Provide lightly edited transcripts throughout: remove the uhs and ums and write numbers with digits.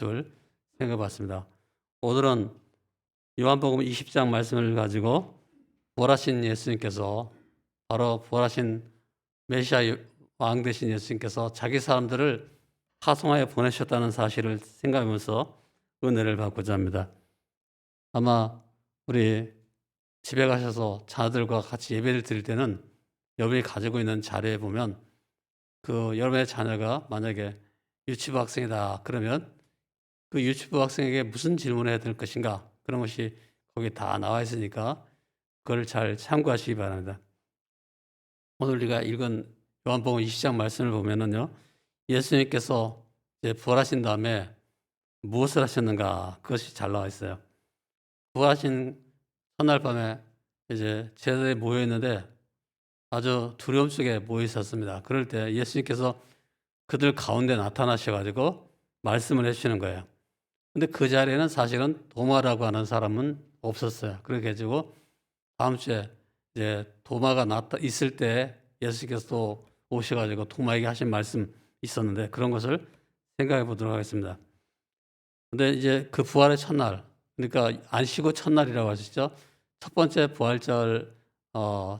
생각해 봤습니다. 오늘은 요한복음 20장 말씀을 가지고 부활하신 예수님께서 바로 부활하신 메시아 왕 되신 예수님께서 자기 사람들을 파송하여 보내셨다는 사실을 생각하면서 은혜를 받고자 합니다. 아마 우리 집에 가셔서 자녀들과 같이 예배를 드릴 때는 여러분이 가지고 있는 자료에 보면 그 여러분의 자녀가 만약에 유치부 학생이다 그러면 그 유치부 학생에게 무슨 질문을 해야 될 것인가 그런 것이 거기 다 나와 있으니까 그걸 잘 참고하시기 바랍니다. 오늘 우리가 읽은 요한복음 20장 말씀을 보면은요, 예수님께서 이제 부활하신 다음에 무엇을 하셨는가 그것이 잘 나와 있어요. 부활하신 첫날 밤에 이제 제자들이 모여 있는데 아주 두려움 속에 모여 있었습니다. 그럴 때 예수님께서 그들 가운데 나타나셔가지고 말씀을 해주시는 거예요. 근데 그 자리에는 사실은 도마라고 하는 사람은 없었어요. 그래가지고 다음 주에 이제 도마가 있을 때 예수께서 또 오셔가지고 도마에게 하신 말씀 있었는데 그런 것을 생각해 보도록 하겠습니다. 근데 이제 그 부활의 첫날, 그러니까 안식구 첫날이라고 하시죠. 첫 번째 부활절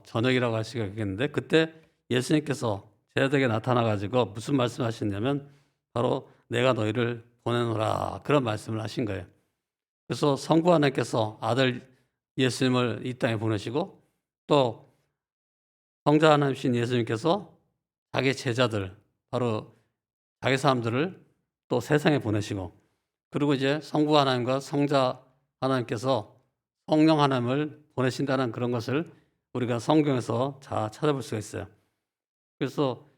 저녁이라고 할 수가 있겠는데 그때 예수님께서 제자들에게 나타나가지고 무슨 말씀하셨냐면 바로 내가 너희를 보내노라 그런 말씀을 하신 거예요. 그래서 성부 하나님께서 아들 예수님을 이 땅에 보내시고 또 성자 하나님이신 예수님께서 자기 제자들 바로 자기 사람들을 또 세상에 보내시고 그리고 이제 성부 하나님과 성자 하나님께서 성령 하나님을 보내신다는 그런 것을 우리가 성경에서 다 찾아볼 수가 있어요. 그래서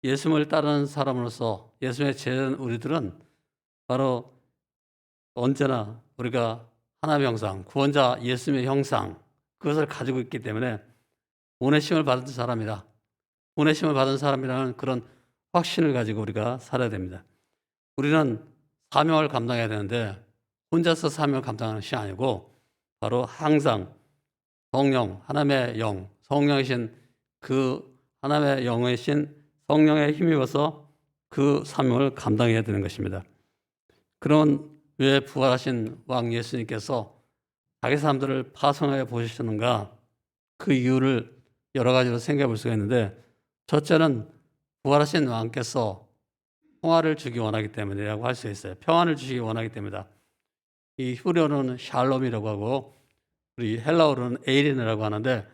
예수님을 따르는 사람으로서 예수님의 제자인 우리들은 바로 언제나 우리가 하나님의 형상, 구원자 예수님의 형상 그것을 가지고 있기 때문에 보내심을 받은 사람이다. 보내심을 받은 사람이라는 그런 확신을 가지고 우리가 살아야 됩니다. 우리는 사명을 감당해야 되는데 혼자서 사명을 감당하는 것이 아니고 바로 항상 성령, 하나님의 영, 성령이신 그 하나님의 영이신 성령에 힘입어서 그 사명을 감당해야 되는 것입니다. 그런 왜 부활하신 왕 예수님께서 자기 사람들을 파송하여 보셨는가 그 이유를 여러 가지로 생각해 볼 수가 있는데 첫째는 부활하신 왕께서 평화를 주기 원하기 때문이라고 할 수 있어요. 평안을 주시기 원하기 때문이다. 이 히브리어로는 샬롬이라고 하고 우리 헬라어로는 에이린이라고 하는데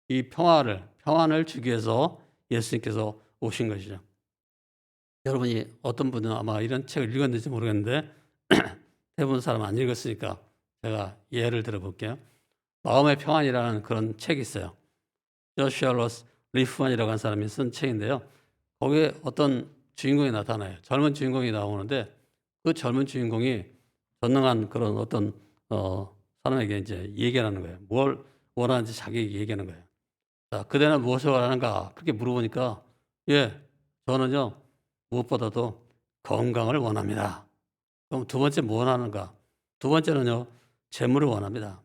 이 평안을 주기 위해서 예수님께서 오신 것이죠. 여러분이 어떤 분은 아마 이런 책을 읽었는지 모르겠는데 대부분 사람 안 읽었으니까 제가 예를 들어볼게요. 마음의 평안이라는 그런 책이 있어요. 조슈아 로스 리프만이라고 하는 사람이 쓴 책인데요. 거기에 어떤 주인공이 나타나요. 젊은 주인공이 나오는데 그 젊은 주인공이 전능한 그런 어떤 사람에게 이제 얘기하는 거예요. 뭘 원하는지 자기에게 얘기하는 거예요. 자, 그대는 무엇을 원하는가? 그렇게 물어보니까 예, 저는요 무엇보다도 건강을 원합니다. 그럼 두 번째 뭐 원하는가? 두 번째는요 재물을 원합니다.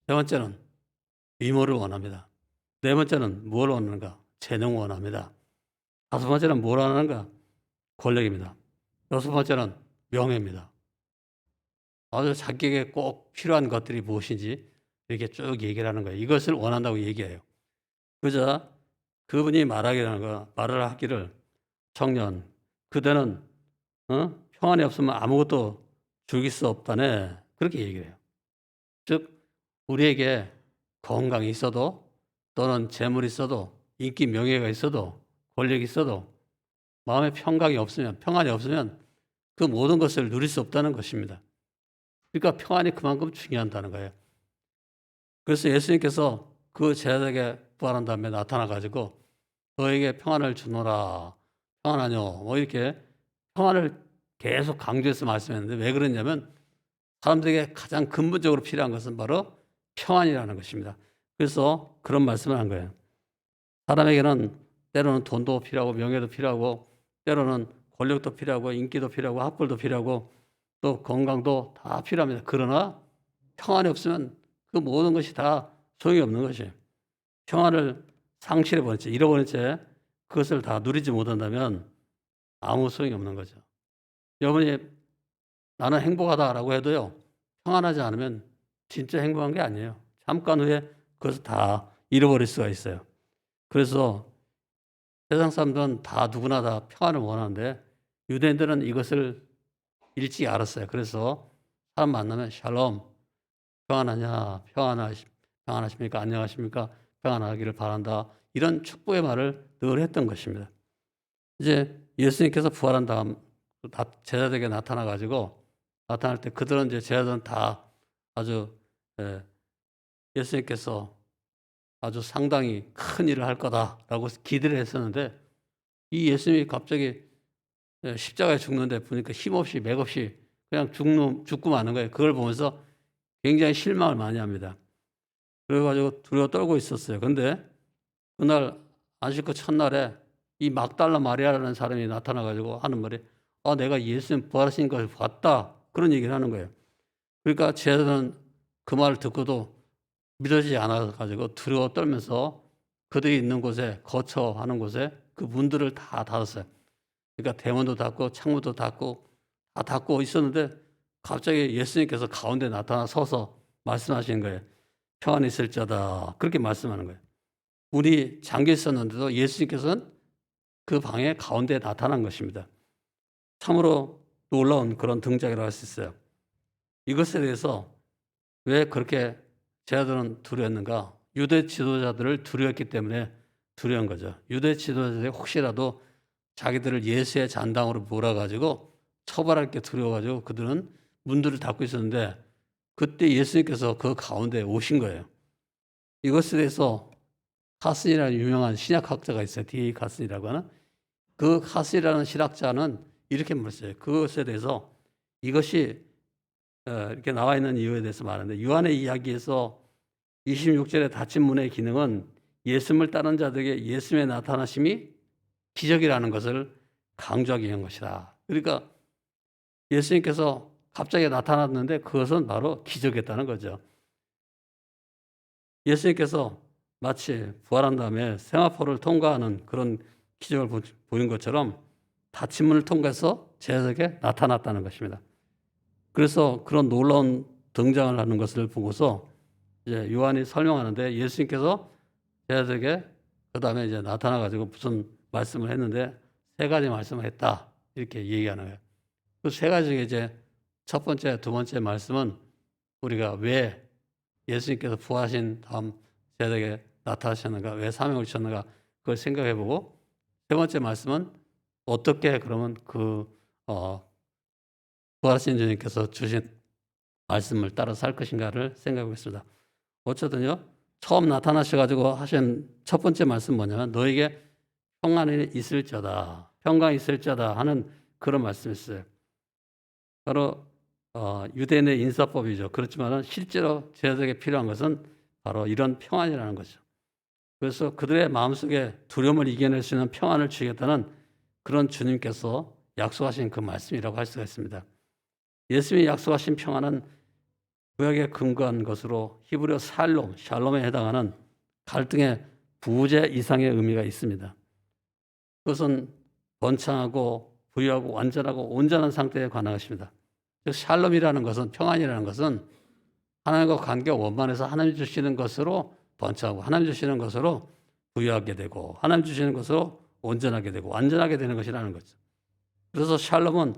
세 번째는 미모를 원합니다. 네 번째는 뭘 원하는가? 재능을 원합니다. 다섯 번째는 뭘 원하는가? 권력입니다. 여섯 번째는 명예입니다. 아주 자기에게 꼭 필요한 것들이 무엇인지 이렇게 쭉 얘기를 하는 거예요. 이것을 원한다고 얘기해요. 그러자 그분이 말을 하기를 청년, 그대는 평안이 없으면 아무것도 즐길 수 없다네. 그렇게 얘기를 해요. 즉 우리에게 건강이 있어도 또는 재물이 있어도 인기 명예가 있어도 권력이 있어도 마음의 평강이 없으면 평안이 없으면 그 모든 것을 누릴 수 없다는 것입니다. 그러니까 평안이 그만큼 중요하다는 거예요. 그래서 예수님께서 그 제자들에게 부활한 다음에 나타나 가지고 너에게 평안을 주노라. 평안하뇨. 뭐 이렇게 평안을 계속 강조해서 말씀했는데 왜 그러냐면 사람들에게 가장 근본적으로 필요한 것은 바로 평안이라는 것입니다. 그래서 그런 말씀을 한 거예요. 사람에게는 때로는 돈도 필요하고 명예도 필요하고 때로는 권력도 필요하고 인기도 필요하고 학벌도 필요하고 또 건강도 다 필요합니다. 그러나 평안이 없으면 그 모든 것이 다 소용이 없는 것이에요. 평안을 상실해버린 채, 잃어버린 채 그것을 다 누리지 못한다면 아무 소용이 없는 거죠. 여러분이 나는 행복하다라고 해도요, 평안하지 않으면 진짜 행복한 게 아니에요. 잠깐 후에 그것을 다 잃어버릴 수가 있어요. 그래서 세상 사람들은 다 누구나 다 평안을 원하는데 유대인들은 이것을 일찍 알았어요. 그래서 사람 만나면 샬롬, 평안하냐, 평안하십니까, 안녕하십니까, 평안하기를 바란다. 이런 축복의 말을 늘 했던 것입니다. 이제 예수님께서 부활한 다음 제자들에게 나타날 때 그들은 이제 제자들은 다 아주 예수님께서 아주 상당히 큰 일을 할 거다라고 기대를 했었는데 이 예수님이 갑자기 십자가에 죽는데 보니까 힘없이 맥없이 그냥 죽고 마는 거예요. 그걸 보면서 굉장히 실망을 많이 합니다. 그래가지고 두려워 떨고 있었어요. 근데 그날 안식구 첫날에 이 막달라 마리아라는 사람이 나타나가지고 하는 말이 내가 예수님 부활하신 걸 봤다. 그런 얘기를 하는 거예요. 그러니까 제자들은 그 말을 듣고도 믿어지지 않아가지고 두려워 떨면서 그들이 있는 곳에 거처하는 곳에 그 문들을 다 닫았어요. 그러니까 대문도 닫고 창문도 닫고 다 닫고 있었는데 갑자기 예수님께서 가운데 나타나 서서 말씀하시는 거예요. 평안이 있을지어다. 그렇게 말씀하는 거예요. 문이 잠겨 있었는데도 예수님께서는 그 방의 가운데 나타난 것입니다. 참으로 놀라운 그런 등장이라고 할 수 있어요. 이것에 대해서 왜 그렇게 제자들은 두려웠는가? 유대 지도자들을 두려웠기 때문에 두려운 거죠. 유대 지도자들이 혹시라도 자기들을 예수의 잔당으로 몰아가지고 처벌할 게 두려워가지고 그들은 문들을 닫고 있었는데 그때 예수님께서 그 가운데 오신 거예요. 이것에 대해서 카슨이라는 유명한 신약학자가 있어요. D.A. 카슨이라고 하는. 그 카슨이라는 신학자는 이렇게 말했어요. 그것에 대해서 이것이 이렇게 나와 있는 이유에 대해서 말하는데 요한의 이야기에서 26절에 닫힌 문의 기능은 예수님을 따르는 자들에게 예수님의 나타나심이 기적이라는 것을 강조하기 위한 것이다. 그러니까 예수님께서 갑자기 나타났는데 그것은 바로 기적이었다는 거죠. 예수님께서 마치 부활한 다음에 세마포를 통과하는 그런 기적을 보인 것처럼 닫힌 문을 통과해서 제자들에게 나타났다는 것입니다. 그래서 그런 놀라운 등장을 하는 것을 보고서 이제 요한이 설명하는데 예수님께서 제자들에게 그 다음에 이제 나타나가지고 무슨 말씀을 했는데 세 가지 말씀을 했다. 이렇게 얘기하는 거예요. 그 세 가지 중에 이제 첫 번째, 두 번째 말씀은 우리가 왜 예수님께서 부활하신 다음 제자들에게 나타나셨는가, 왜 사명을 주셨는가, 그걸 생각해 보고 세 번째 말씀은 어떻게 그러면 부활하신 주님께서 주신 말씀을 따라 살 것인가를 생각해 보겠습니다. 어쨌든요, 처음 나타나셔가지고 하신 첫 번째 말씀 뭐냐면 너에게 평안이 있을지어다, 평강이 있을지어다 하는 그런 말씀이었어요. 바로 유대인의 인사법이죠. 그렇지만 실제로 제자들에게 필요한 것은 바로 이런 평안이라는 거죠. 그래서 그들의 마음속에 두려움을 이겨낼 수 있는 평안을 주겠다는 그런 주님께서 약속하신 그 말씀이라고 할 수가 있습니다. 예수님이 약속하신 평안은 구약에 근거한 것으로 히브리어 샬롬에 해당하는 갈등의 부재 이상의 의미가 있습니다. 그것은 번창하고 부유하고 완전하고 온전한 상태에 관한 것입니다. 즉 샬롬이라는 것은 평안이라는 것은 하나님과 관계가 원만해서 하나님 주시는 것으로 번창하고 하나님 주시는 것으로 부유하게 되고 하나님 주시는 것으로 온전하게 되고 완전하게 되는 것이라는 거죠. 그래서 샬롬은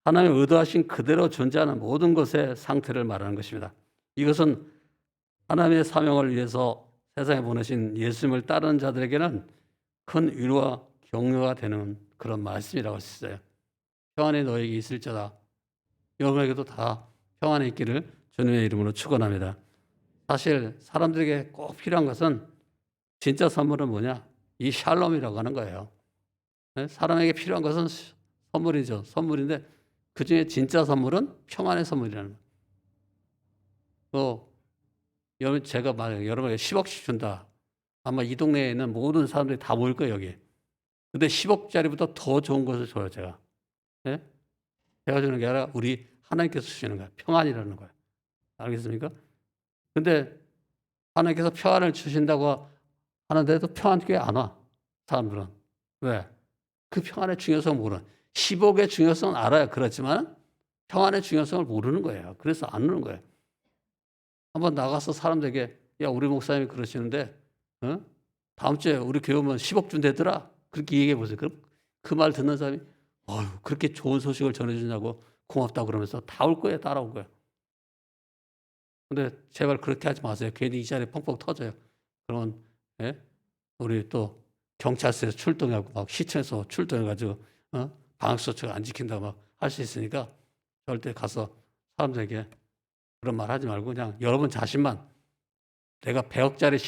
하나님의 의도하신 그대로 존재하는 모든 것의 상태를 말하는 것입니다. 이것은 하나님의 사명을 위해서 세상에 보내신 예수님을 따르는 자들에게는 큰 위로와 격려가 되는 그런 말씀이라고 할 수 있어요. 평안이 너에게 있을지어다. 여러분에게도 다 평안이 있기를 주님의 이름으로 축원합니다. 사실 사람들에게 꼭 필요한 것은 진짜 선물은 뭐냐? 이 샬롬이라고 하는 거예요. 사람에게 필요한 것은 선물이죠. 선물인데 그 중에 진짜 선물은 평안의 선물이라는 거예요. 여러분 제가 만약에 여러분에게 10억씩 준다. 아마 이 동네에 있는 모든 사람들이 다 모일 거예요, 여기. 근데 10억짜리보다 더 좋은 것을 줘요, 제가. 네? 제가 주는 게 아니라 우리 하나님께서 주시는 거예요. 평안이라는 거예요. 알겠습니까? 근데 하나님께서 평안을 주신다고 하는데도 평안하게 안 와, 사람들은. 왜? 그 평안의 중요성을 모르는. 10억의 중요성은 알아요. 그렇지만 평안의 중요성을 모르는 거예요. 그래서 안 오는 거예요. 한번 나가서 사람들에게 야 우리 목사님이 그러시는데 다음 주에 우리 교회 오면 10억 준대더라. 그렇게 얘기해 보세요. 그럼 그 말 듣는 사람이 어휴 그렇게 좋은 소식을 전해주냐고 고맙다고 그러면서 다 올 거예요. 따라올 거예요. 근데 제발 그렇게 하지 마세요. 괜히 이 자리에 펑펑 터져요. 그러면 예? 우리 또 경찰서에서 출동하고 막 시청에서 출동해가지고 방역수칙을 안 지킨다고 막 할 수 있으니까 절대 가서 사람들에게 그런 말 하지 말고 그냥 여러분 자신만 내가 100억짜리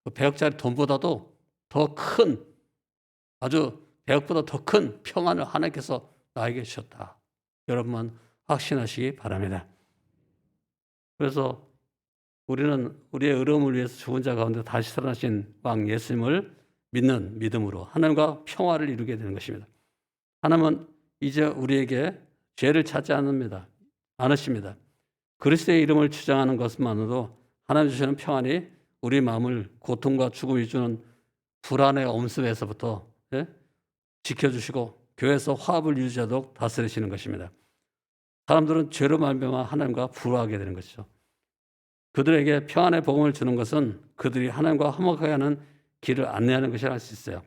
그 100억짜리 돈보다도 더 큰 아주 100억보다 더 큰 평안을 하나님께서 나에게 주셨다. 여러분만 확신하시기 바랍니다. 그래서 우리는 우리의 의로움을 위해서 죽은 자 가운데 다시 살아나신 왕 예수님을 믿는 믿음으로 하나님과 평화를 이루게 되는 것입니다. 하나님은 이제 우리에게 죄를 찾지 않으십니다. 그리스도의 이름을 주장하는 것만으로도 하나님 주시는 평안이 우리 마음을 고통과 죽음이 주는 불안의 엄습에서부터 지켜주시고 교회에서 화합을 유지하도록 다스리시는 것입니다. 사람들은 죄로 말미암아 하나님과 불화하게 되는 것이죠. 그들에게 평안의 복음을 주는 것은 그들이 하나님과 화목하게 하는 길을 안내하는 것이라 할 수 있어요.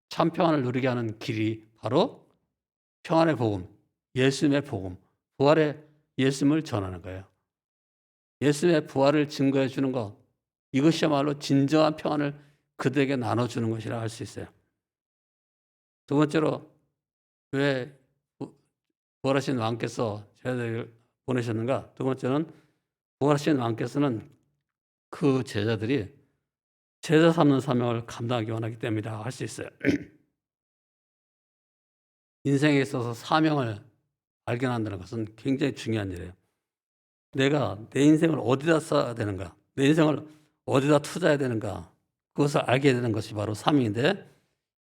참 평안을 누리게 하는 길이 바로 평안의 복음, 예수님의 복음, 부활의 예수님을 전하는 거예요. 예수님의 부활을 증거해 주는 것, 이것이야말로 진정한 평안을 그들에게 나눠주는 것이라 할 수 있어요. 두 번째로 왜 부활하신 왕께서 제자들을 보내셨는가? 두 번째는 부활하신 왕께서는 그 제자들이 제자 삼는 사명을 감당하기 원하기 때문이라고 할 수 있어요. 인생에 있어서 사명을 발견한다는 것은 굉장히 중요한 일이에요. 내가 내 인생을 어디다 써야 되는가? 내 인생을 어디다 투자해야 되는가? 그것을 알게 되는 것이 바로 사명인데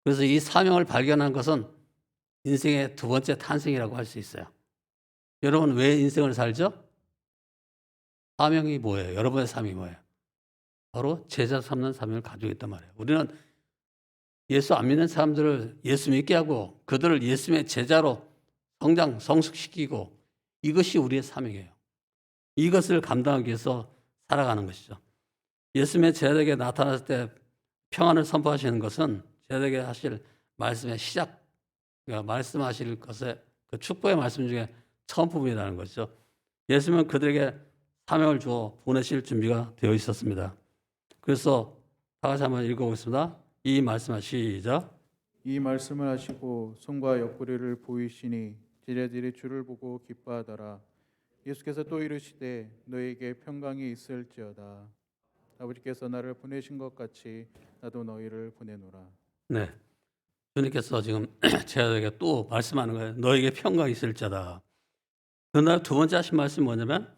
그래서 이 사명을 발견한 것은 인생의 두 번째 탄생이라고 할 수 있어요. 여러분 왜 인생을 살죠? 사명이 뭐예요? 여러분의 사명이 뭐예요? 바로 제자 삼는 사명을 가지고 있단 말이에요. 우리는 예수 안 믿는 사람들을 예수 믿게 하고 그들을 예수님의 제자로 성숙시키고 이것이 우리의 사명이에요. 이것을 감당하기 위해서 살아가는 것이죠. 예수님의 제자에게 나타났을 때 평안을 선포하시는 것은 제자에게 하실 말씀의 시작, 그러니까 말씀하실 것의 그 축복의 말씀 중에 처음 부분이라는 것이죠. 예수님은 그들에게 사명을 주어 보내실 준비가 되어 있었습니다. 그래서 다 같이 한번 읽어보겠습니다. 이 말씀을 시작. 이 말씀을 하시고 손과 옆구리를 보이시니 제자들이 주를 보고 기뻐하더라. 예수께서 또 이르시되 너에게 평강이 있을지어다. 아버지께서 나를 보내신 것 같이 나도 너희를 보내노라. 네, 주님께서 지금 제자들에게 또 말씀하는 거예요. 너에게 평강이 있을 자다. 그날 두 번째 하신 말씀이 뭐냐면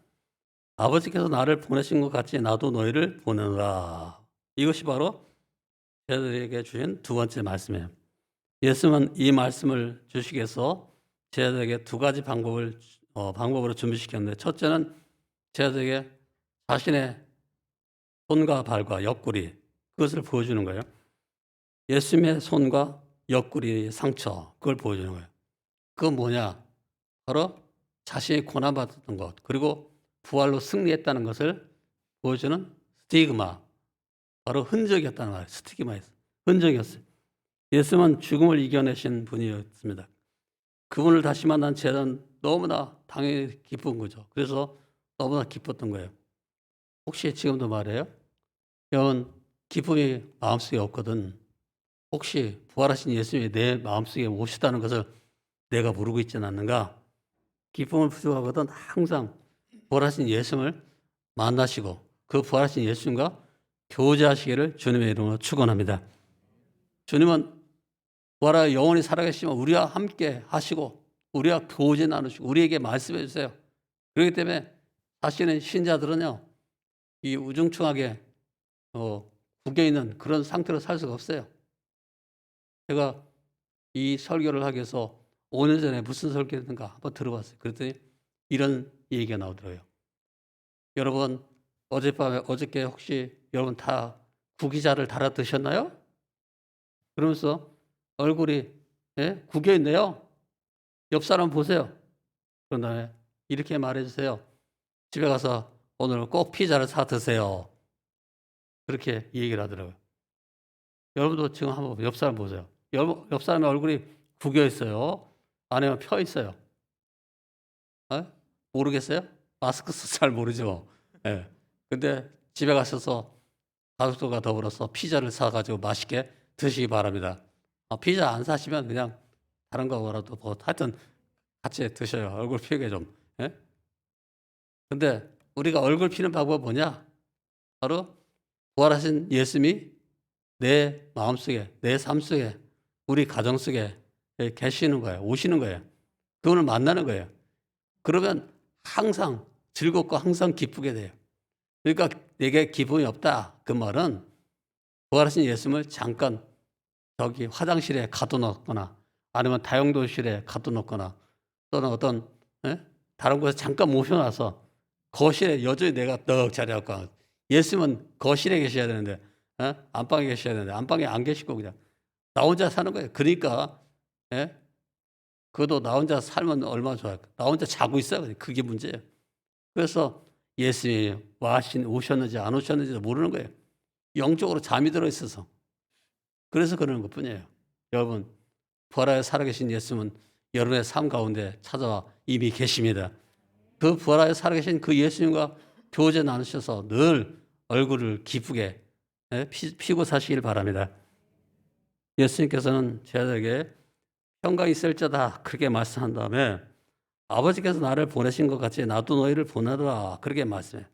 아버지께서 나를 보내신 것 같이 나도 너희를 보내노라. 이것이 바로 제자들에게 주신 두 번째 말씀이에요. 예수님은 이 말씀을 주시기 위해서 제자들에게 두 가지 방법으로 준비시켰는데 첫째는 제자들에게 자신의 손과 발과 옆구리 그것을 보여주는 거예요. 예수님의 손과 옆구리의 상처 그걸 보여주는 거예요. 그건 뭐냐? 바로 자신이 고난받았던 것 그리고 부활로 승리했다는 것을 보여주는 스티그마 바로 흔적이었다는 말이에요. 스티그마였어요. 흔적이었어요. 예수님은 죽음을 이겨내신 분이었습니다. 그분을 다시 만난 제자는 너무나 당연히 기쁜 거죠. 그래서 너무나 기뻤던 거예요. 혹시 지금도 말해요? 여러분 기쁨이 마음속에 없거든. 혹시 부활하신 예수님이 내 마음속에 오시다는 것을 내가 모르고 있지는 않는가? 기쁨을 부족하거든 항상 부활하신 예수님을 만나시고 그 부활하신 예수님과 교제하시기를 주님의 이름으로 축원합니다. 주님은 부활하여 영원히 살아계시면 우리와 함께 하시고 우리와 교제 나누시고 우리에게 말씀해 주세요. 그렇기 때문에 사실은 신자들은요 이 우중충하게 구겨 있는 그런 상태로 살 수가 없어요. 제가 이 설교를 하기 위해서 5년 전에 무슨 설교였는가 한번 들어봤어요. 그랬더니 이런 얘기가 나오더라고요. 여러분 어저께 혹시 여러분 다 구기자를 달아 드셨나요? 그러면서 얼굴이 구겨 있네요. 옆 사람 보세요. 그런 다음에 이렇게 말해주세요. 집에 가서 오늘 꼭 피자를 사 드세요. 그렇게 얘기를 하더라고요. 여러분도 지금 한번 옆 사람 보세요. 옆 사람의 얼굴이 구겨 있어요? 아니면 펴 있어요? 어? 모르겠어요? 마스크 써서 잘 모르죠. 예. 근데 집에 가셔서 가족들과 더불어서 피자를 사가지고 맛있게 드시기 바랍니다. 피자 안 사시면 그냥 다른 거라도 뭐 하여튼 같이 드셔요. 얼굴 피게 좀. 예? 근데 우리가 얼굴 피는 방법은 뭐냐? 바로 부활하신 예수님이 내 마음속에, 내 삶 속에, 우리 가정 속에 계시는 거예요. 오시는 거예요. 그분을 만나는 거예요. 그러면 항상 즐겁고 항상 기쁘게 돼요. 그러니까 내게 기쁨이 없다. 그 말은 부활하신 예수님을 잠깐 저기 화장실에 가둬놓거나 아니면 다용도실에 가둬놓거나 또는 어떤 다른 곳에 잠깐 모셔놔서 거실에 여전히 내가 떡 자리하고 예수님은 거실에 계셔야 되는데 안방에 계셔야 되는데 안방에 안 계시고 그냥 나 혼자 사는 거예요. 그러니까 그것도 나 혼자 살면 얼마나 좋아요. 나 혼자 자고 있어요. 그게 문제예요. 그래서 예수님이 오셨는지 안 오셨는지도 모르는 거예요. 영적으로 잠이 들어 있어서. 그래서 그러는 것뿐이에요. 여러분, 부활하여 살아계신 예수님은 여러분의 삶 가운데 찾아와 이미 계십니다. 그 부활하여 살아계신 그 예수님과 교제 나누셔서 늘 얼굴을 기쁘게 피고 사시길 바랍니다. 예수님께서는 제자들에게 평강이 있을지어다 그렇게 말씀한 다음에 아버지께서 나를 보내신 것 같이 나도 너희를 보내더라 그렇게 말씀해요.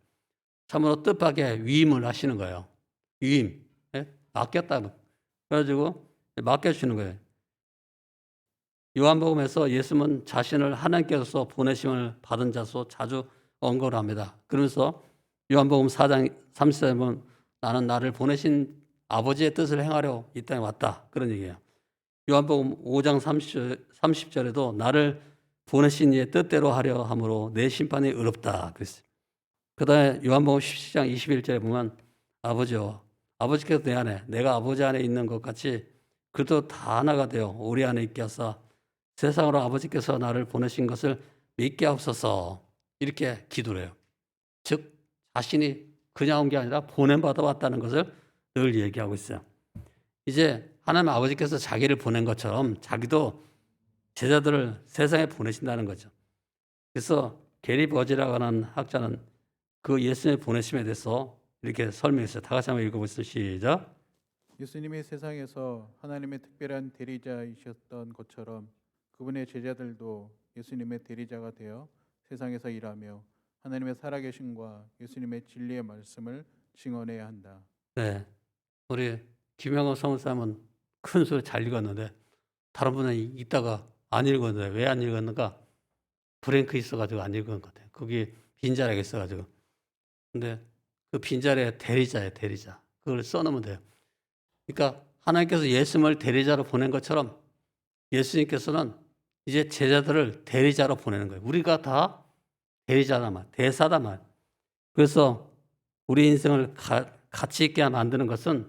참으로 뜻밖의 위임을 하시는 거예요. 위임, 맡겼다. 그래가지고 맡겨주시는 거예요. 요한복음에서 예수님은 자신을 하나님께서 보내심을 받은 자로 자주 언급을 합니다. 그러면서 요한복음 4장 30절에 보면 나는 나를 보내신 아버지의 뜻을 행하려 이 땅에 왔다. 그런 얘기예요. 요한복음 5장 30절에도 나를 보내신 이의 뜻대로 하려 함으로 내 심판이 의롭다. 그랬어요. 그 다음에 요한복음 17장 21절에 보면 아버지요. 아버지께서 내 안에 내가 아버지 안에 있는 것 같이 그도 다 하나가 되어 우리 안에 있게 하사 세상으로 아버지께서 나를 보내신 것을 믿게 하옵소서 이렇게 기도를 해요. 즉 자신이 그냥 온 게 아니라 보냄받아 왔다는 것을 늘 얘기하고 있어요. 이제 하나님 아버지께서 자기를 보낸 것처럼 자기도 제자들을 세상에 보내신다는 거죠. 그래서 게리 버지라고 하는 학자는 그 예수님의 보내심에 대해서 이렇게 설명했어요. 다 같이 한번 읽어보시죠. 시작. 예수님이 세상에서 하나님의 특별한 대리자이셨던 것처럼 그분의 제자들도 예수님의 대리자가 되어 세상에서 일하며 하나님의 살아계심과 예수님의 진리의 말씀을 증언해야 한다. 네, 우리 김영호 성사님은 큰 소리 잘 읽었는데 다른 분은 읽다가 안 읽었는데 왜 안 읽었는가? 브랭크 있어가지고 안 읽은 것 같아요. 거기 빈자리가 있어가지고. 근데 그 빈자리에 대리자예요, 대리자. 그걸 써놓으면 돼요. 그러니까 하나님께서 예수님을 대리자로 보낸 것처럼 예수님께서는 이제 제자들을 대리자로 보내는 거예요. 우리가 다 대리자다 말, 대사다 말. 그래서 우리 인생을 가치 있게 만드는 것은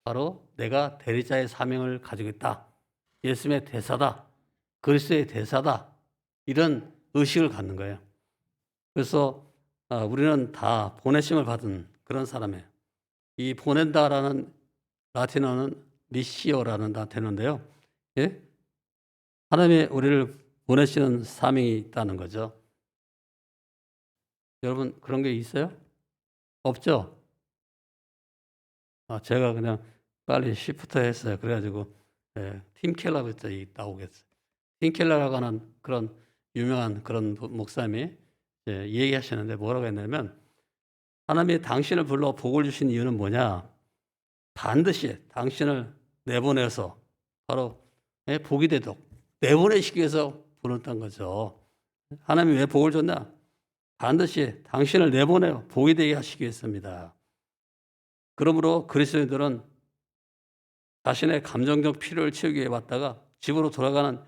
바로 내가 대리자의 사명을 가지고 있다. 예수님의 대사다. 그리스도의 대사다. 이런 의식을 갖는 거예요. 그래서 우리는 다 보내심을 받은 그런 사람이에요. 이 보낸다라는 라틴어는 미시오라는 라틴어인데요. 예? 하나님이 우리를 보내시는 사명이 있다는 거죠. 여러분 그런 게 있어요? 없죠? 제가 그냥 빨리 시프트 했어요. 그래가지고 팀 켈러부터 나오겠어요. 팀 켈러라고 하는 그런 유명한 그런 목사님이 얘기하시는데 뭐라고 했냐면 하나님이 당신을 불러 복을 주신 이유는 뭐냐? 반드시 당신을 내보내서 바로 복이 되도록 내보내시기 위해서 보냈던 거죠. 하나님이 왜 복을 줬냐? 반드시 당신을 내보내어 복이 되게 하시기 위해서입니다. 그러므로 그리스도인들은 자신의 감정적 필요를 채우기 위해 왔다가 집으로 돌아가는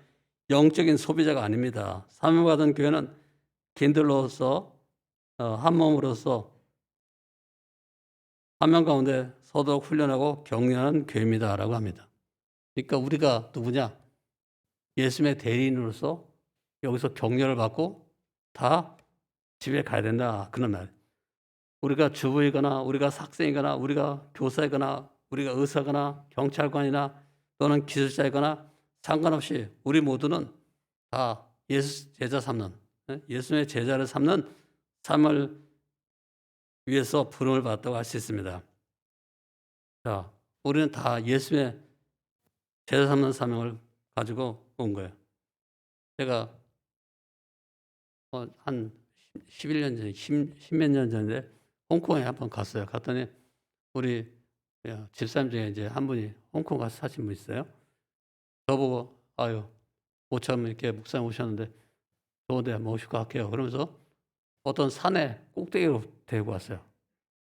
영적인 소비자가 아닙니다. 사명받은 교회는 개인들로서 한 몸으로서 화면 가운데 서도록 훈련하고 격려하는 교회입니다라고 합니다. 그러니까 우리가 누구냐? 예수님의 대리인으로서 여기서 격려를 받고 다 집에 가야 된다. 그런 말. 우리가 주부이거나 우리가 학생이거나 우리가 교사이거나 우리가 의사거나 경찰관이나 또는 기술자이거나 상관없이 우리 모두는 다 예수 제자 삼는, 예수님의 제자를 삼는 삶을 위해서 부름을 받았다고 할 수 있습니다. 자, 우리는 다 예수님의 제자 삼는 사명을 가지고 온 거예요. 제가 한 11년 전에, 10몇 년 전에 홍콩에 한번 갔어요. 갔더니 우리 집사님 중에 이제 한 분이 홍콩 가서 사신 분 있어요. 저보고 아유 모처럼 이렇게 목사님 오셨는데 좋은데 모시고 갈게요. 그러면서 어떤 산에 꼭대기로 데리고 왔어요.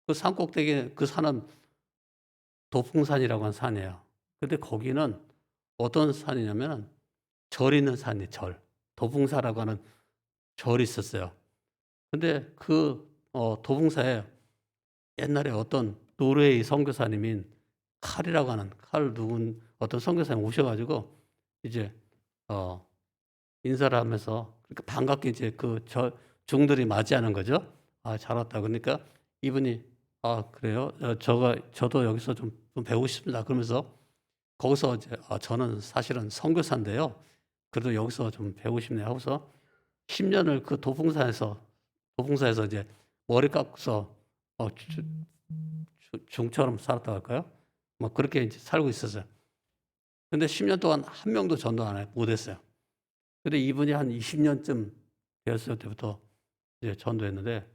그 산 꼭대기, 그 산은 도풍산이라고 하는 산이에요. 근데 거기는 어떤 산이냐면 절 있는 산이에요. 절. 도풍사라고 하는 절이 있었어요. 근데 그 도풍사에 옛날에 어떤 노르웨이 선교사님인 칼이라고 하는 칼 누군 어떤 선교사님 오셔가지고 이제 인사를 하면서 그러니까 반갑게 이제 그 중들이 맞이하는 거죠. 아, 잘 왔다. 그러니까 이분이 아, 그래요? 저도 여기서 좀 배우고 싶습니다. 그러면서 거기서 이제 저는 사실은 선교사인데요. 그래도 여기서 좀 배우고 싶네요. 하고서 10년을 그 도풍사에서 이제 머리 깎고서 중처럼 살았다고 할까요? 뭐 그렇게 이제 살고 있었어요. 근데 10년 동안 한 명도 전도 못 했어요. 근데 이분이 한 20년쯤 되었을 때부터 이제 전도했는데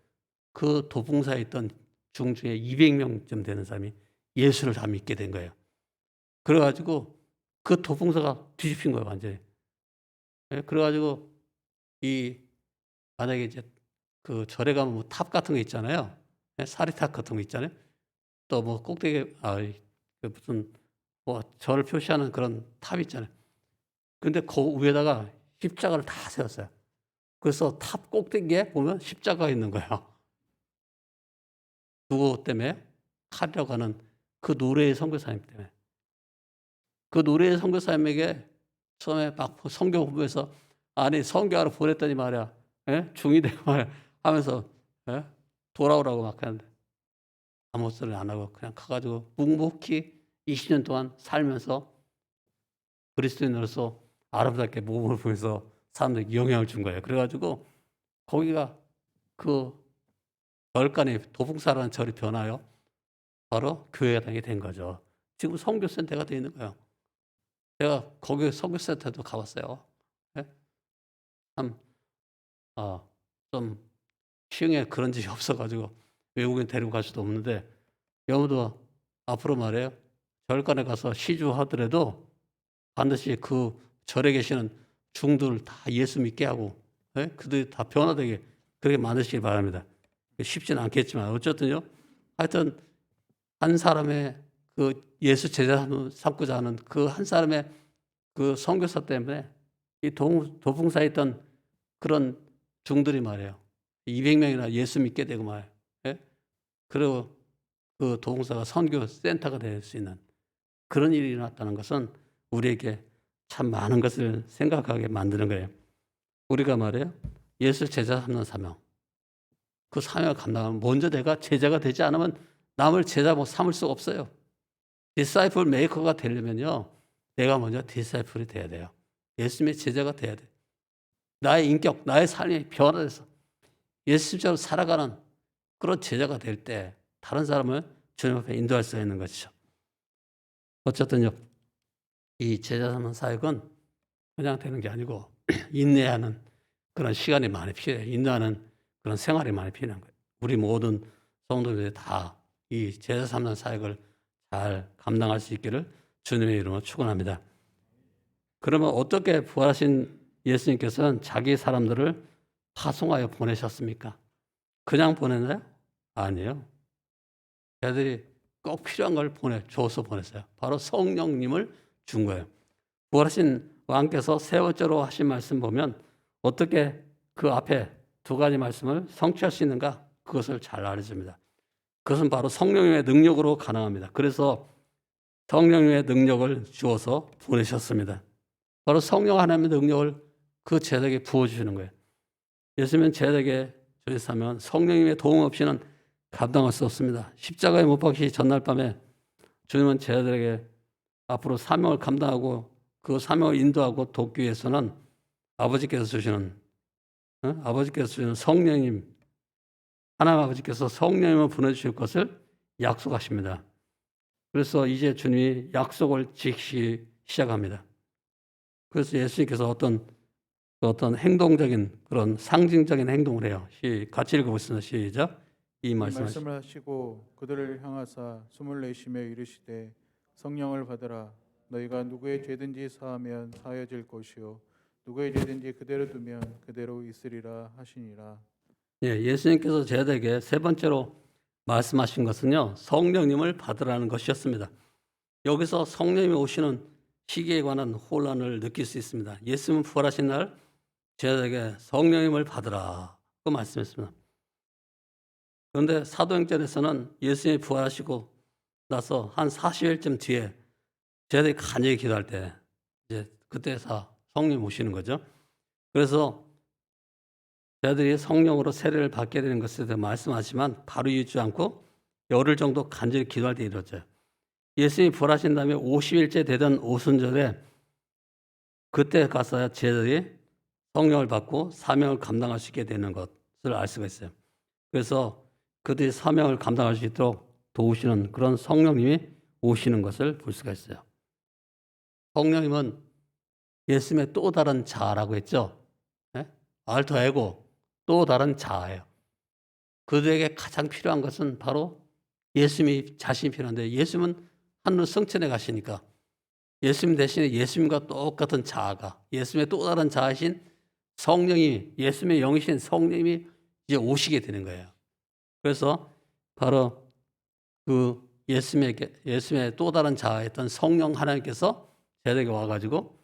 그 도풍사에 있던 중 중에 200명쯤 되는 사람이 예수를 다 믿게 된 거예요. 그래가지고 그 도풍사가 뒤집힌 거예요, 완전히. 예, 그래가지고 만약에 이제 그 절에 가면 뭐 탑 같은 거 있잖아요. 예, 사리탑 같은 거 있잖아요. 또 뭐 꼭대기 무슨 뭐 절을 표시하는 그런 탑 있잖아요. 근데 그 위에다가 십자가를 다 세웠어요. 그래서 탑 꼭대기에 보면 십자가가 있는 거예요. 누구 때문에? 칼이라고 하는 그 노래의 선교사님 때문에. 그 노래의 선교사님에게 처음에 막 선교 공부해서 아니 선교하러 보냈더니 말이야. 예? 중이 되고 말이야. 하면서 예? 돌아오라고 막 하는데 아무 소리 안 하고 그냥 가가지고 묵묵히 20년 동안 살면서 그리스도인으로서 아름답게 모범을 보여서 사람들에게 영향을 준 거예요. 그래가지고 거기가 그 열간의 도풍사라는 절이 변하여 바로 교회가 된 거죠. 지금 선교센터가 되어 있는 거예요. 제가 거기 선교센터도 가봤어요. 예? 좀 시흥에 그런 집이 없어가지고 외국인 데리고 갈 수도 없는데 여러분도 앞으로 말해요. 절간에 가서 시주하더라도 반드시 그 절에 계시는 중들 다 예수 믿게 하고 예? 그들이 다 변화되게 그렇게 만드시기 바랍니다. 쉽지는 않겠지만 어쨌든요. 하여튼 한 사람의 그 예수 제자 삼고자 하는 그 한 사람의 그 선교사 때문에 이 도풍사에 있던 그런 중들이 말이에요. 200명이나 예수 믿게 되고 말이에요. 예? 그리고 그 도봉사가 선교 센터가 될 수 있는 그런 일이 일어났다는 것은 우리에게 참 많은 것을 생각하게 만드는 거예요. 우리가 말이에요. 예수 제자 삼는 사명. 그 사명을 감당하면 먼저 내가 제자가 되지 않으면 남을 제자 삼을 수가 없어요. 디사이플 메이커가 되려면요. 내가 먼저 디사이플이 돼야 돼요. 예수님의 제자가 돼야 돼요. 나의 인격, 나의 삶이 변화돼서 예수님처럼 살아가는 그런 제자가 될 때 다른 사람을 주님 앞에 인도할 수 있는 것이죠. 어쨌든요. 이 제자 삼는 사역은 그냥 되는 게 아니고 인내하는 그런 시간이 많이 필요해요. 인내하는 그런 생활이 많이 필요한 거예요. 우리 모든 성도들이 다 이 제자 삼는 사역을 잘 감당할 수 있기를 주님의 이름으로 축원합니다. 그러면 어떻게 부활하신 예수님께서는 자기 사람들을 파송하여 보내셨습니까? 그냥 보냈나요? 아니에요. 걔들이 꼭 필요한 걸 줘서 보냈어요. 바로 성령님을 준 거예요. 부활하신 왕께서 세 번째로 하신 말씀 보면 어떻게 그 앞에 두 가지 말씀을 성취할 수 있는가? 그것을 잘 알려줍니다. 그것은 바로 성령님의 능력으로 가능합니다. 그래서 성령님의 능력을 주어서 보내셨습니다. 바로 성령 하나님의 능력을 그 제자에게 부어주시는 거예요. 예수님은 제자에게 전했으면 성령님의 도움 없이는 감당할 수 없습니다. 십자가에 못 박히기 전날 밤에 주님은 제자들에게 앞으로 사명을 감당하고 그 사명을 인도하고 돕기 위해서는 아버지께서 주시는 성령님, 하나님 아버지께서 성령님을 보내주실 것을 약속하십니다. 그래서 이제 주님이 약속을 지키기 시작합니다. 그래서 예수님께서 어떤 행동적인 그런 상징적인 행동을 해요. 같이 읽어보겠습니다. 시작. 이 말씀을 하시고 그들을 향하사 숨을 내쉬며 이르시되 성령을 받으라. 너희가 누구의 죄든지 사하면 사하여질 것이요 누구의 죄든지 그대로 두면 그대로 있으리라 하시니라. 예, 예수님께서 제자들에게 세 번째로 말씀하신 것은요, 성령님을 받으라는 것이었습니다. 여기서 성령님이 오시는 시기에 관한 혼란을 느낄 수 있습니다. 예수님은 부활하신 날 제자들에게 성령님을 받으라 고 말씀했습니다. 그런데 사도행전에서는 예수님이 부활하시고 나서 한 40일쯤 뒤에 제자들이 간절히 기도할 때 이제 그때 성령님 오시는 거죠. 그래서 제자들이 성령으로 세례를 받게 되는 것에 대해 말씀하지만 바로 이루지 않고 열흘 정도 간절히 기도할 때 이루어져요. 예수님이 부활하신 다음에 50일째 되던 오순절에 그때 가서 제자들이 성령을 받고 사명을 감당할 수 있게 되는 것을 알 수가 있어요. 그래서 그들이 사명을 감당할 수 있도록 도우시는 그런 성령님이 오시는 것을 볼 수가 있어요. 성령님은 예수님의 또 다른 자아라고 했죠. 알터 에고, 또 다른 자아예요. 그들에게 가장 필요한 것은 바로 예수님이 자신이 필요한데 예수님은 하늘 성천에 가시니까 예수님 대신에 예수님과 똑같은 자아가 예수님의 또 다른 자아이신 성령이 예수님의 영이신 성령님이 이제 오시게 되는 거예요. 그래서 바로 그 예수님의 또 다른 자아였던 성령 하나님께서 제자에게 와가지고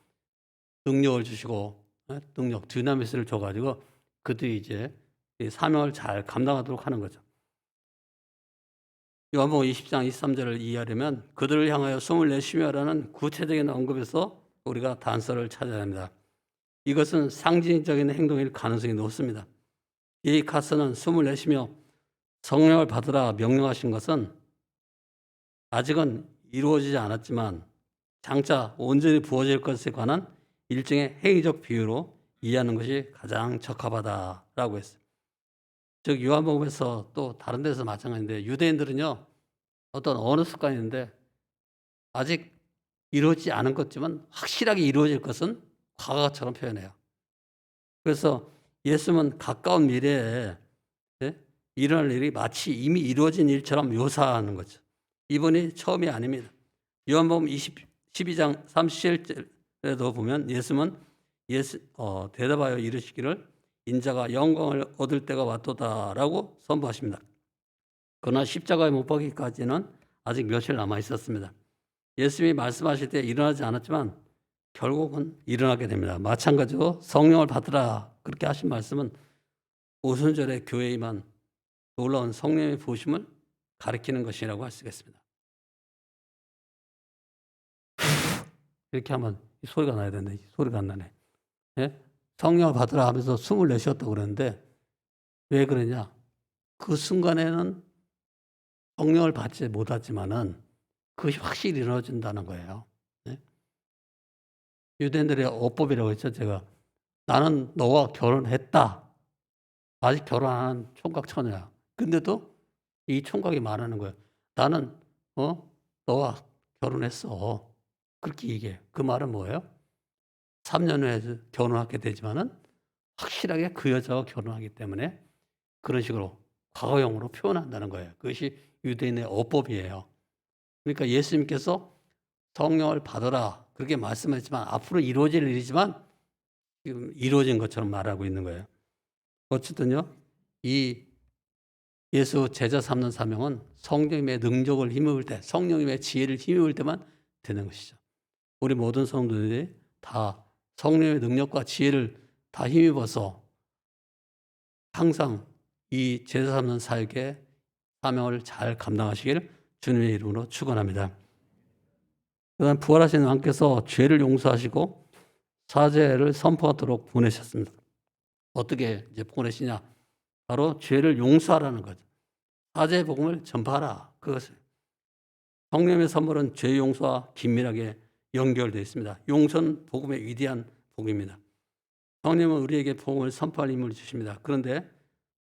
능력을 주시고 능력 디나미스를 줘가지고 그들이 이제 사명을 잘 감당하도록 하는 거죠. 요한복음 20장 23절을 이해하려면 그들을 향하여 숨을 내쉬며라는 구체적인 언급에서 우리가 단서를 찾아야 합니다. 이것은 상징적인 행동일 가능성이 높습니다. 이 가스는 숨을 내쉬며 성령을 받으라 명령하신 것은 아직은 이루어지지 않았지만 장차 온전히 부어질 것에 관한 일종의 행위적 비유로 이해하는 것이 가장 적합하다라고 했어요. 즉 요한복음에서 또 다른 데서 마찬가지인데 유대인들은요 어떤 언어 습관이 있는데 아직 이루어지지 않은 것지만 확실하게 이루어질 것은 과거처럼 표현해요. 그래서 예수님은 가까운 미래에 일어날 일이 마치 이미 이루어진 일처럼 묘사하는 거죠. 이번이 처음이 아닙니다. 요한복음 12장 37절에도 보면 예수님은 대답하여 이르시기를 인자가 영광을 얻을 때가 왔도다라고 선포하십니다. 그러나 십자가에 못 박히기까지는 아직 며칠 남아 있었습니다. 예수님이 말씀하실 때 일어나지 않았지만 결국은 일어나게 됩니다. 마찬가지로 성령을 받으라 그렇게 하신 말씀은 오순절의 교회에만 놀라운 성령의 부으심을 가리키는 것이라고 할 수 있겠습니다. 이렇게 하면 소리가 나야 되는데 소리가 안 나네. 예? 성령을 받으라 하면서 숨을 내쉬었다고 그러는데 왜 그러냐? 그 순간에는 성령을 받지 못하지만은 그것이 확실히 이루어진다는 거예요. 예? 유대인들의 어법이라고 했죠. 제가 나는 너와 결혼했다. 아직 결혼 안 한 총각 처녀야. 근데도 이 총각이 말하는 거예요. 나는 너와 결혼했어. 그렇게 얘기해요. 그 말은 뭐예요? 3년 후에 결혼하게 되지만은 확실하게 그 여자와 결혼하기 때문에 그런 식으로 과거형으로 표현한다는 거예요. 그것이 유대인의 어법이에요. 그러니까 예수님께서 성령을 받으라 그렇게 말씀했지만 앞으로 이루어질 일이지만 지금 이루어진 것처럼 말하고 있는 거예요. 어쨌든요, 이 예수 제자 삼는 사명은 성령님의 능력을 힘입을 때, 성령님의 지혜를 힘입을 때만 되는 것이죠. 우리 모든 성도들이 다 성령의 능력과 지혜를 다 힘입어서 항상 이 제자 삼는 사역의 사명을 잘 감당하시길 주님의 이름으로 축원합니다. 그다음 부활하신 왕께서 죄를 용서하시고 사죄를 선포하도록 보내셨습니다. 어떻게 이제 보내시냐? 바로 죄를 용서하라는 거죠. 사죄의 복음을 전파하라. 그것을. 성령의 선물은 죄 용서와 긴밀하게 연결되어 있습니다. 용서는 복음의 위대한 복입니다. 성령은 우리에게 복음을 선포할 힘을 주십니다. 그런데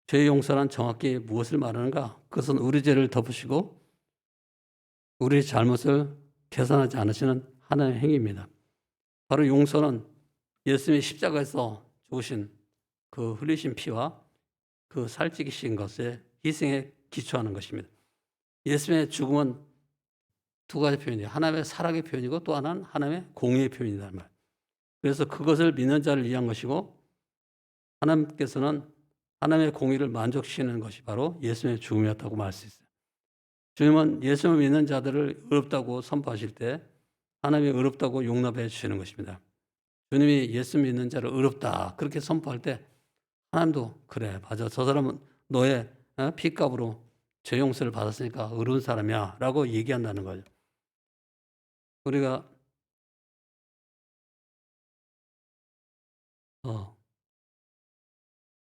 죄 용서란 정확히 무엇을 말하는가? 그것은 우리 죄를 덮으시고 우리의 잘못을 계산하지 않으시는 하나님의 행위입니다. 바로 용서는 예수님의 십자가에서 죽으신 그 흘리신 피와 그 살찌기신 것의 희생에 기초하는 것입니다. 예수님의 죽음은 두 가지 표현이에요. 하나님의 사랑의 표현이고 또 하나는 하나님의 공의의 표현이란 말이에요. 그래서 그것을 믿는 자를 위한 것이고 하나님께서는 하나님의 공의를 만족시키는 것이 바로 예수님의 죽음이었다고 말할 수 있어요. 주님은 예수님을 믿는 자들을 의롭다고 선포하실 때 하나님이 의롭다고 용납해 주시는 것입니다. 주님이 예수 믿는 자를 의롭다 그렇게 선포할 때 하나님도 그래 맞아 저 사람은 너의 피값으로 죄 용서를 받았으니까 의로운 사람이야 라고 얘기한다는 거죠. 우리가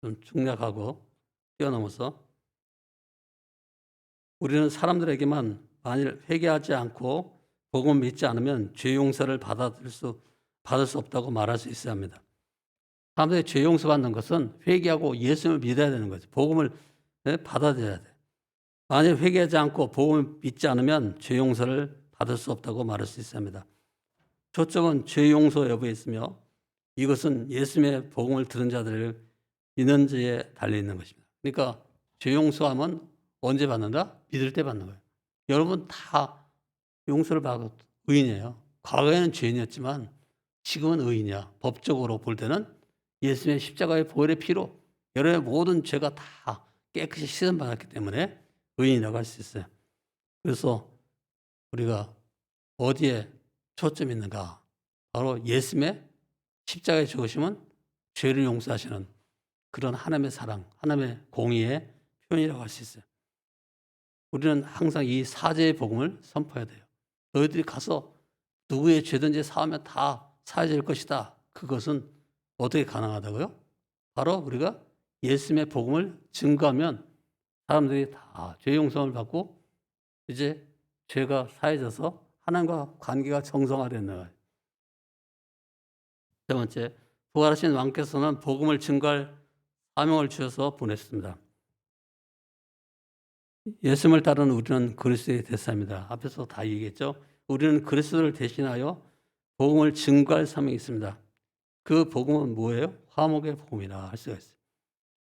좀 중략하고 뛰어넘어서 우리는 사람들에게만 만일 회개하지 않고 복음을 믿지 않으면 죄 용서를 받을 수 없다고 말할 수 있어야 합니다. 사람들이 죄 용서받는 것은 회개하고 예수님을 믿어야 되는 거죠. 복음을 받아들여야 돼. 만일 회개하지 않고 복음을 믿지 않으면 죄 용서를 받을 수 없다고 말할 수 있어야 합니다. 초점은 죄 용서 여부에 있으며 이것은 예수님의 복음을 들은 자들을 믿는지에 달려 있는 것입니다. 그러니까 죄 용서하면 언제 받는다? 믿을 때 받는 거예요. 여러분 다 용서를 받고 의인이에요. 과거에는 죄인이었지만 지금은 의인이야. 법적으로 볼 때는 예수님의 십자가의 보혈의 피로 여러분의 모든 죄가 다 깨끗이 씻음받았기 때문에 의인이라고 할 수 있어요. 그래서 우리가 어디에 초점이 있는가? 바로 예수님의 십자가의 죽으심은 죄를 용서하시는 그런 하나님의 사랑, 하나님의 공의의 표현이라고 할 수 있어요. 우리는 항상 이 사죄의 복음을 선포해야 돼요. 너희들이 가서 누구의 죄든지 사하면 다 사해질 것이다. 그것은 어떻게 가능하다고요? 바로 우리가 예수님의 복음을 증거하면 사람들이 다 죄 용서를 받고 이제 죄가 사해져서 하나님과 관계가 정성화되는 거예요. 세 번째, 부활하신 왕께서는 복음을 증거할 사명을 주셔서 보냈습니다. 예수님을 따르는 우리는 그리스도의 대사입니다. 앞에서 다 얘기했죠. 우리는 그리스도를 대신하여 복음을 증거할 사명이 있습니다. 그 복음은 뭐예요? 화목의 복음이라 할 수가 있어요.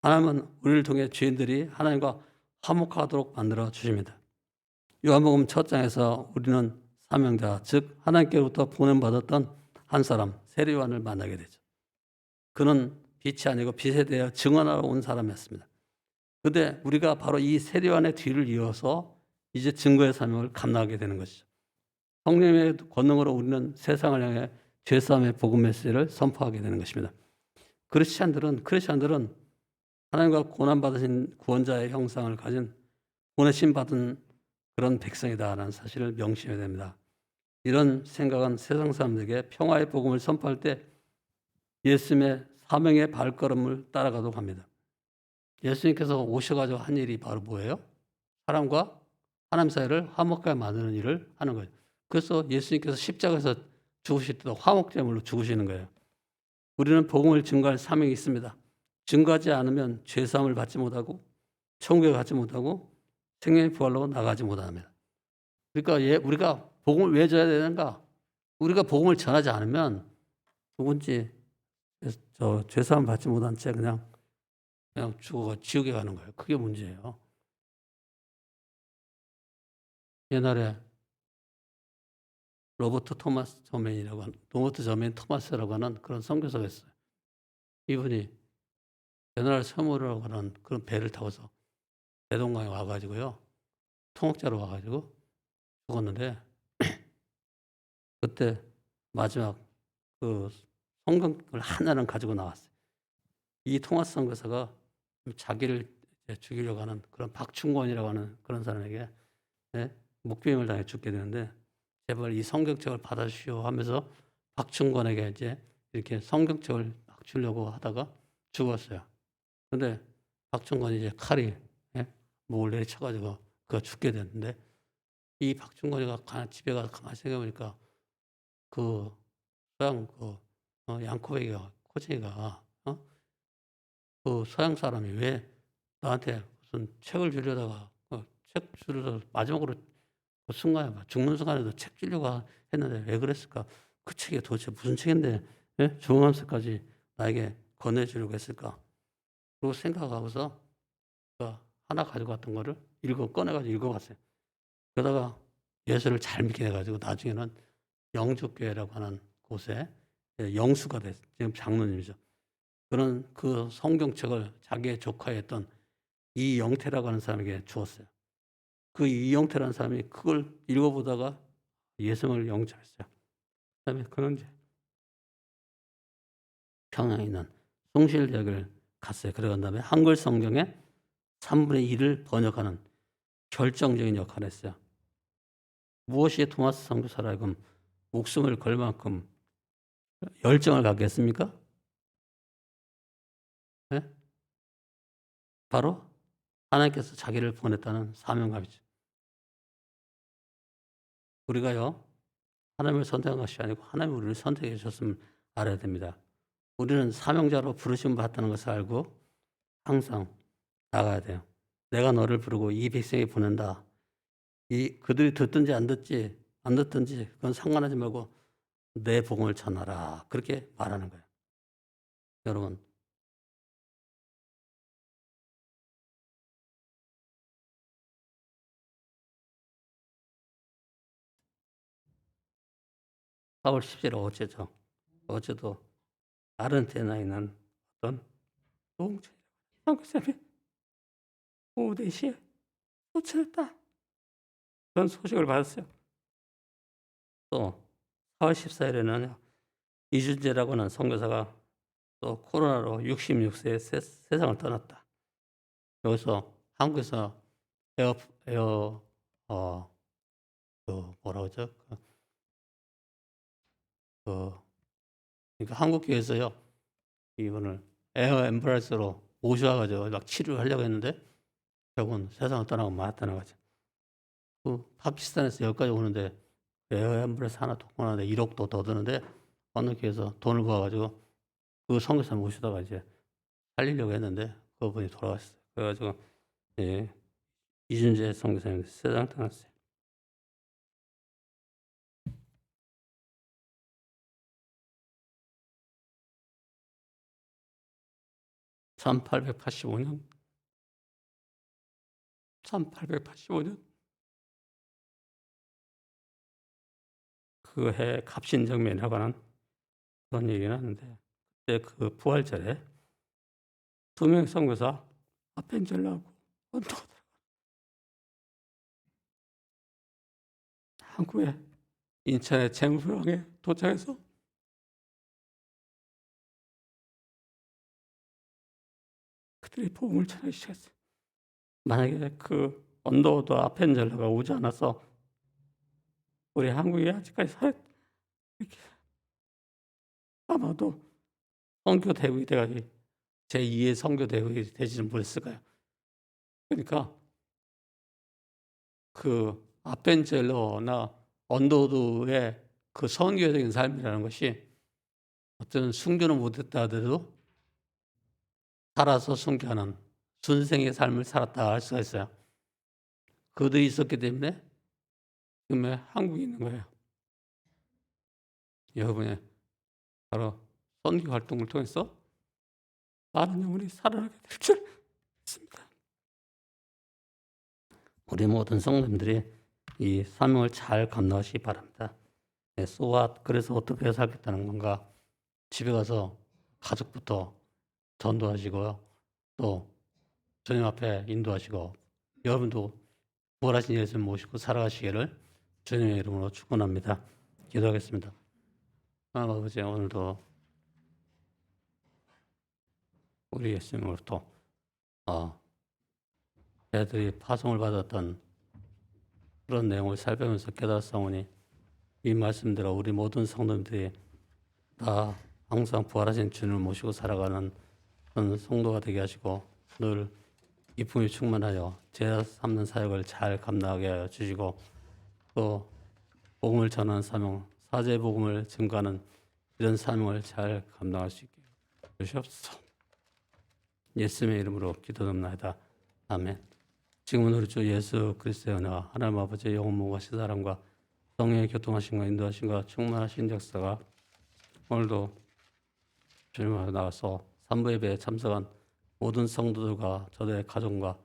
하나님은 우리를 통해 죄인들이 하나님과 화목하도록 만들어 주십니다. 요한복음 첫 장에서 우리는 사명자, 즉 하나님께로부터 보냄받았던 한 사람, 세례 요한을 만나게 되죠. 그는 빛이 아니고 빛에 대하여 증언하러 온 사람이었습니다. 그런데 우리가 바로 이 세례 요한의 뒤를 이어서 이제 증거의 사명을 감당하게 되는 것이죠. 성령의 권능으로 우리는 세상을 향해 죄사함의 복음 메시지를 선포하게 되는 것입니다. 크리스찬들은 하나님과 고난받으신 구원자의 형상을 가진 보내심 받은 그런 백성이다라는 사실을 명심해야 됩니다. 이런 생각은 세상 사람들에게 평화의 복음을 선포할 때 예수님의 사명의 발걸음을 따라가도록 합니다. 예수님께서 오셔가지고 한 일이 바로 뭐예요? 사람과 하나님 사이를 화목하게 만드는 일을 하는 거예요. 그래서 예수님께서 십자가에서 죽으실 때도 화목제물로 죽으시는 거예요. 우리는 복음을 증거할 사명이 있습니다. 증거하지 않으면 죄사함을 받지 못하고 천국에 가지 못하고 생명의 부활로 나가지 못합니다. 그러니까 우리가 복음을 왜 전해야 되는가? 우리가 복음을 전하지 않으면 누군지 죄사함 받지 못한 채 그냥 죽어 지옥에 가는 거예요. 그게 문제예요. 옛날에 로버트 저맨 토마스라고 하는 그런 선교사가 있어요. 이분이 베네랄 섬으로라고 하는 그런 배를 타고서 대동강에 와가지고요. 통역자로 와가지고 죽었는데 그때 마지막 그 성경을 하나는 가지고 나왔어요. 이 토마스 선교사가 자기를 죽이려고 하는 그런 박충권이라고 하는 그런 사람에게 목배임을 당해 죽게 되는데 제발 이 성경책을 받아주시오 하면서 박충권에게 이제 이렇게 성경책을 막 주려고 하다가 죽었어요. 근데 박충권이 이제 칼이 목을 내리쳐가지고 그가 죽게 됐는데 이 박충권이가 집에 가서 가만히 생각해보니까 그 서양 양코백이가 코쟁이가 그 서양 사람이 왜 나한테 무슨 책을 주려다가 책 주려다가 마지막으로 그 순간에 죽는 순간에도 책 주려고 했는데 왜 그랬을까? 그 책이 도대체 무슨 책인데 중앙암세까지 나에게 건네주려고 했을까? 그리고 생각하고서 그 하나 가지고 왔던 거를 꺼내가지고 읽어봤어요. 그러다가 예수를 잘 믿게 돼가지고 나중에는 영주교회라고 하는 곳에 영수가 됐어요. 지금 장로님이죠. 그런 그 성경책을 자기의 조카였던 이영태라고 하는 사람에게 주었어요. 그 이영태라는 사람이 그걸 읽어보다가 예수를 영접했어요. 그다음에 그는 이제 평양에 있는 숭실대학을 갔어요. 그러고 다음에 한글 성경의 3분의 1을 번역하는 결정적인 역할을 했어요. 무엇이 토마스 선교사라 하여금 목숨을 걸 만큼 열정을 갖겠습니까? 네? 바로 하나님께서 자기를 보냈다는 사명감이죠. 우리가요, 하나님을 선택한 것이 아니고 하나님이 우리를 선택해 주셨음을 알아야 됩니다. 우리는 사명자로 부르심 받다는 것을 알고 항상 나가야 돼요. 내가 너를 부르고 이 백성에 보낸다. 그들이 듣든지 안 듣든지 그건 상관하지 말고 내 복음을 전하라. 그렇게 말하는 거예요. 여러분, 4월 17일 어제죠. 어제도 아르헨티나에 있는 어떤 노홍철이라고 한국 사람이 오후 4시에 소천했다. 그런 소식을 받았어요. 또 4월 14일에는 이준재라고 하는 선교사가 또 코로나로 66세에 세상을 떠났다. 여기서 한국에서 에어 뭐라 그러죠? 그러니까 한국교회에서요 이분을 에어 앰뷸런스로 모셔가지고 막 치료를 하려고 했는데 결국은 세상을 떠나고 말았다는 거죠. 그 파키스탄에서 여기까지 오는데 에어 앰뷸런스 하나 동원하는데 1억도 더 드는데 어느 교회에서 돈을 모아가지고 그 선교사 모시다가 이제 살리려고 했는데 그분이 돌아가셨어요. 그래가지고 이준재 선교사님 세상 떠났어요. 1885년 그 해 갑신정면이라고 하는 그런 얘기는 하는데 그때 그 부활절에 2명의 선교사 아펜젤라하고 언더가 한국에 인천의 재물포항에 도착해서 그들이 복음을 전하기 시작했어요. 만약에 그 언더우드 아펜젤라가 오지 않아서 우리 한국이 아직까지 이렇게 아마도 선교 대국이 돼가지고 제2의 선교 대국이 되지는 못했을까요? 그러니까 그 아펜젤러나 언더우드의 그 선교적인 삶이라는 것이 어떤 순교는 못했다 하더라도 살아서 순교하는 순생의 삶을 살았다 할 수가 있어요. 그들이 있었기 때문에 지금 한국에 있는 거예요. 여러분의 바로 선교 활동을 통해서 많은 영혼이 살아나게 될 줄 믿습니다. 우리 모든 성도님들이 이 사명을 잘 감당하시기 바랍니다. 그래서 어떻게 살겠다는 건가? 집에 가서 가족부터 전도하시고요. 또 주님 앞에 인도하시고 여러분도 부활하신 예수님 모시고 살아가시기를 주님의 이름으로 축원합니다. 기도하겠습니다. 하나님 아버지, 오늘도 우리 예수님으로부터 애들이 파송을 받았던 그런 내용을 살펴보면서 깨달았사오니 이 말씀대로 우리 모든 성도님들이 다 항상 부활하신 주님을 모시고 살아가는 그런 성도가 되게 하시고 늘 기쁨이 충만하여 죄 삼는 사역을 잘 감당하게 하여 주시고 또 복음을 전하는 사명, 사제 복음을 증가하는 이런 사명을 잘 감당할 수 있게 주시옵소서. 예수님의 이름으로 기도드립니다. 아멘. 지금은 우리 주 예수 그리스도의 은혜와 하나님 아버지의 영원무과 시사랑과 성령의 교통하심과 인도하심과 충만하신 역사가 오늘도 주님을 나가서 산부 예배에 참석한 모든 성도들과 저들의 가정과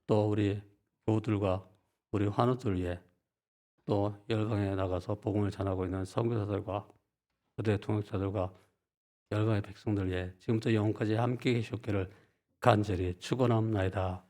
또 우리 교우들과 우리 환우들 위해 또 열방에 나가서 복음을 전하고 있는 선교사들과 그들의 동역자들과 열방의 백성들 위해 지금부터 영원까지 함께 계셨기를 간절히 축원합니다.